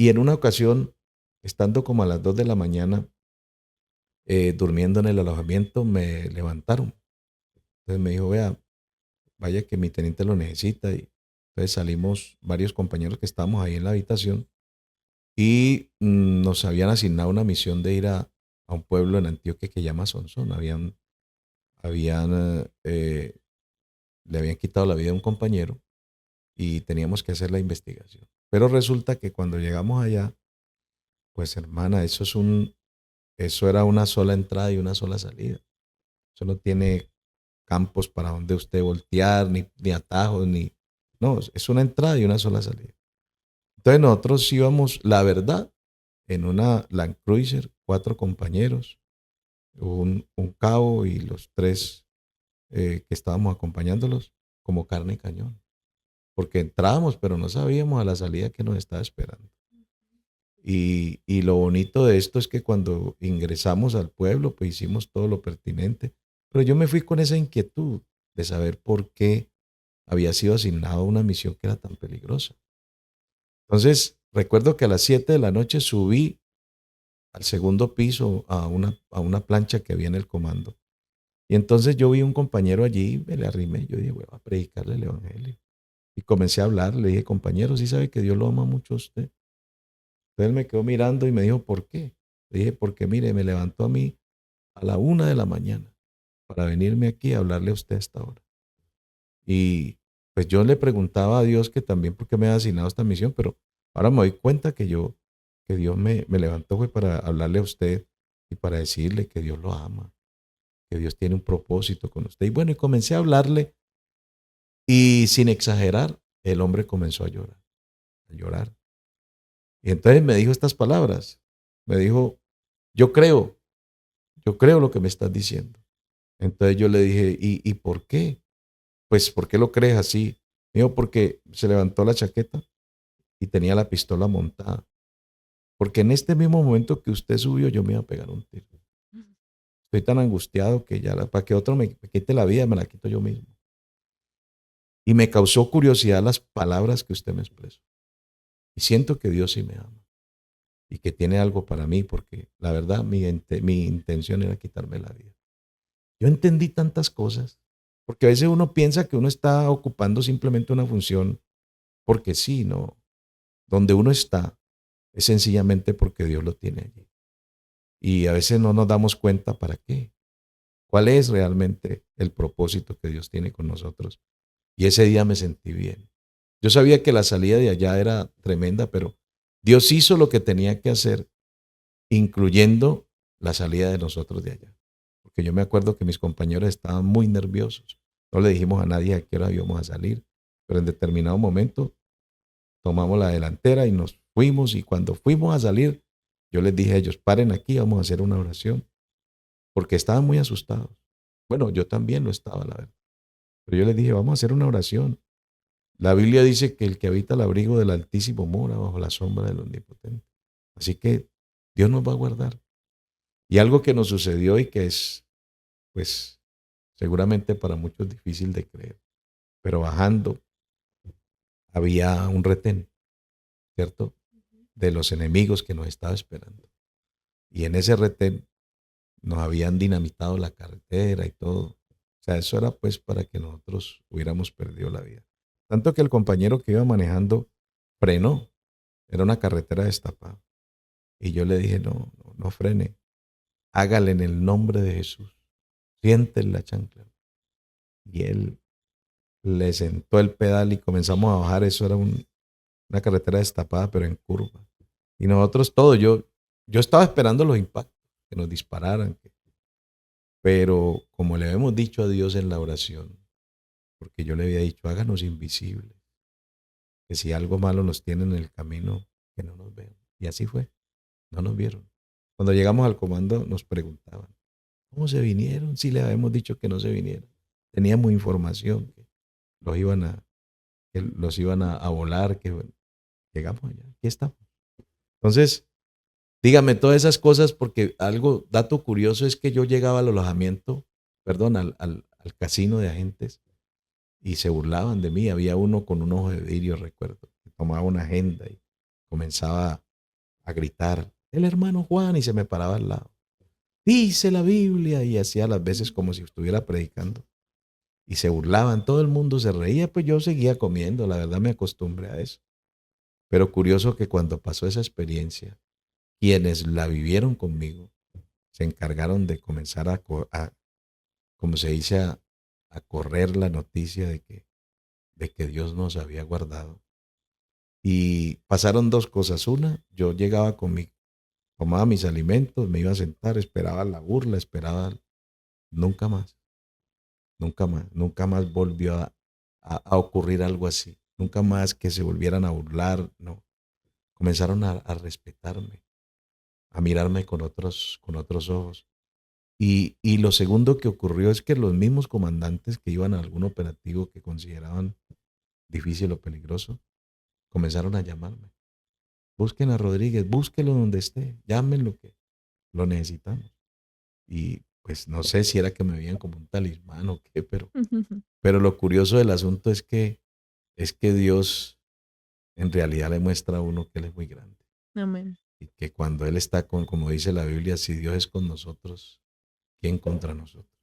Y en una ocasión, estando como a las 2 de la mañana, durmiendo en el alojamiento, me levantaron. Entonces me dijo, vea, vaya que mi teniente lo necesita. Y entonces salimos varios compañeros que estábamos ahí en la habitación y nos habían asignado una misión de ir a un pueblo en Antioquia que se llama Sonsón. Habían, le habían quitado la vida a un compañero y teníamos que hacer la investigación. Pero resulta que cuando llegamos allá, pues hermana, eso era una sola entrada y una sola salida. Eso no tiene campos para donde usted voltear, ni atajos, no, es una entrada y una sola salida. Entonces nosotros íbamos, la verdad, en una Land Cruiser, 4 compañeros, un cabo y los 3 que estábamos acompañándolos, como carne y cañón. Porque entrábamos, pero no sabíamos a la salida que nos estaba esperando. Y lo bonito de esto es que cuando ingresamos al pueblo, pues hicimos todo lo pertinente. Pero yo me fui con esa inquietud de saber por qué había sido asignado a una misión que era tan peligrosa. Entonces, recuerdo que a las 7 de la noche subí al segundo piso a una plancha que había en el comando. Y entonces yo vi un compañero allí, me le arrimé, yo dije, voy a predicarle el evangelio. Y comencé a hablar, le dije, compañero, ¿sí sabe que Dios lo ama mucho a usted? Entonces él me quedó mirando y me dijo, ¿por qué? Le dije, porque mire, me levantó a mí a la 1 de la mañana para venirme aquí a hablarle a usted a esta hora. Y pues yo le preguntaba a Dios que también por qué me había asignado esta misión, pero ahora me doy cuenta que Dios me levantó fue para hablarle a usted y para decirle que Dios lo ama, que Dios tiene un propósito con usted. Y bueno, y comencé a hablarle y sin exagerar, el hombre comenzó a llorar, a llorar. Y entonces me dijo estas palabras. Me dijo, yo creo, yo creo lo que me estás diciendo. Entonces yo le dije, ¿y por qué? Pues, ¿por qué lo crees así? Me dijo, porque se levantó la chaqueta y tenía la pistola montada. Porque en este mismo momento que usted subió, yo me iba a pegar un tiro. Estoy tan angustiado que ya, para que otro me quite la vida, me la quito yo mismo. Y me causó curiosidad las palabras que usted me expresó. Y siento que Dios sí me ama y que tiene algo para mí, porque la verdad mi intención era quitarme la vida. Yo entendí tantas cosas, porque a veces uno piensa que uno está ocupando simplemente una función porque sí, no. Donde uno está es sencillamente porque Dios lo tiene allí. Y a veces no nos damos cuenta para qué. ¿Cuál es realmente el propósito que Dios tiene con nosotros? Y ese día me sentí bien. Yo sabía que la salida de allá era tremenda, pero Dios hizo lo que tenía que hacer, incluyendo la salida de nosotros de allá. Porque yo me acuerdo que mis compañeros estaban muy nerviosos. No le dijimos a nadie a qué hora íbamos a salir, pero en determinado momento tomamos la delantera y nos fuimos. Y cuando fuimos a salir, yo les dije a ellos, paren aquí, vamos a hacer una oración, porque estaban muy asustados. Bueno, yo también lo estaba, la verdad. Pero yo les dije, vamos a hacer una oración. La Biblia dice que el que habita el abrigo del Altísimo mora bajo la sombra del Omnipotente. Así que Dios nos va a guardar. Y algo que nos sucedió y que es, pues, seguramente para muchos difícil de creer, pero bajando había un retén, ¿cierto? De los enemigos que nos estaba esperando. Y en ese retén nos habían dinamitado la carretera y todo. O sea, eso era pues para que nosotros hubiéramos perdido la vida. Tanto que el compañero que iba manejando frenó. Era una carretera destapada. Y yo le dije, no, no, no frene. Hágale en el nombre de Jesús. Siente la chancla. Y él le sentó el pedal y comenzamos a bajar. Eso era una carretera destapada, pero en curva. Y nosotros todos, yo estaba esperando los impactos, que nos dispararan. Pero como le habíamos dicho a Dios en la oración, porque yo le había dicho, háganos invisibles, que si algo malo nos tiene en el camino, que no nos vean. Y así fue, no nos vieron. Cuando llegamos al comando nos preguntaban, ¿cómo se vinieron? Si les habíamos dicho que no se vinieran. Teníamos información que los iban a, que los iban a volar, que bueno, llegamos allá, aquí estamos. Entonces, dígame todas esas cosas porque algo, dato curioso es que yo llegaba al alojamiento, perdón, al casino de agentes y se burlaban de mí. Había uno con un ojo de vidrio, recuerdo, que tomaba una agenda y comenzaba a gritar, el hermano Juan, y se me paraba al lado. Dice la Biblia, y hacía las veces como si estuviera predicando. Y se burlaban, todo el mundo se reía, pues yo seguía comiendo, la verdad me acostumbré a eso. Pero curioso que cuando pasó esa experiencia, quienes la vivieron conmigo se encargaron de comenzar como se dice, a correr la noticia de que Dios nos había guardado. Y pasaron dos cosas. Una, yo llegaba tomaba mis alimentos, me iba a sentar, esperaba la burla, esperaba, nunca más, nunca más, nunca más volvió a ocurrir algo así. Nunca más que se volvieran a burlar, no. Comenzaron a respetarme, a mirarme con otros ojos. Y lo segundo que ocurrió es que los mismos comandantes que iban a algún operativo que consideraban difícil o peligroso, comenzaron a llamarme. Busquen a Rodríguez, búsquelo donde esté, llámenlo que lo necesitamos. Y pues no sé si era que me veían como un talismán o qué, pero lo curioso del asunto es que Dios en realidad le muestra a uno que Él es muy grande. Amén. Y que cuando Él está como dice la Biblia, si Dios es con nosotros, ¿quién contra nosotros?